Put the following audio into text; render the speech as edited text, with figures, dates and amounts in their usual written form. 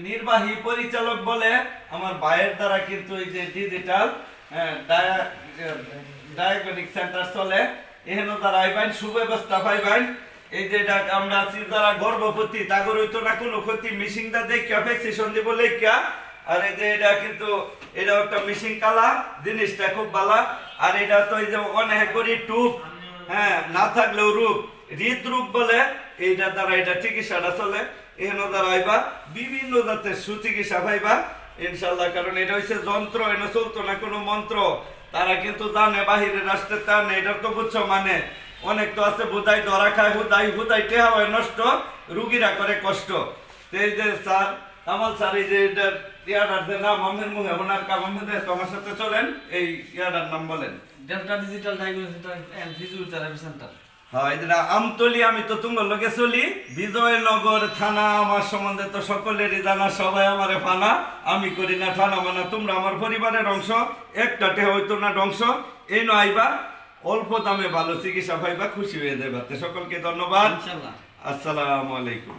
নির্বাহী পরিচালক বলে আমার ভাইয়ের দ্বারা কিন্তু এই যে ডিজিটাল ডায়াগনস্টিক সেন্টার চলে, এখানে তারা আইবেন সুব্যবস্থা পাইবেন। এই যে এটা আমরা আছি যারা গর্ভবতী তাগর হইতো না কোনো ক্ষতি, মিশিংটা দেখিয়া ভ্যাকসিনেশন দিব লেখিয়া। আর এই যে এটা কিন্তু এটা একটা মিশিং কালা, জিনিসটা খুব ভালো। আর এটা তো এই যে অনেক করি টুপ, হ্যাঁ না থাকলেও রূপ, হৃদরূপ বলে এইটা দ্বারা এটা চিকিৎসাটা চলে। এখানে দ্বারা আইবা বিভিন্ন জাতের সুচিকিৎসা পাইবা ইনশাল্লাহ। কারণ এটা হচ্ছে যন্ত্র, এনে চলতো না কোনো মন্ত্র। তারা কিন্তু জানে বাহিরের রাষ্ট্রের তা নেই, এটা তো বুঝছো। মানে অনেক তো আছে বোধাই ধরা খায়, হুদাই টেহা হয় নষ্ট, রুগীরা করে কষ্ট। তো এই যে স্যার কামাল স্যার, এই যে এটার ইয়াটার যে নাম আমের মুখে ওনার কামাল তোমার সাথে চলেন, এই ইয়াটার নাম বলেন। Delta Digital Diagnostic and Physiotherapy Centre. হ্যাঁ, এটা আমতলি। আমি তো তোমার লগে চলি। বিজয়নগর থানা আমার সম্বন্ধে তো সকলেরই জানা, সবাই আমারে ফানা। আমি করি না থানা মানা, তোমরা আমার পরিবারের অংশ, একটা টেহা হইতো না ধ্বংস। এই নয় আইবা, অল্প দামে ভালো চিকিৎসা পাইবা, খুশি হয়ে যাবে। সকলকে ধন্যবাদ। ইনশাআল্লাহ। আসসালামু আলাইকুম।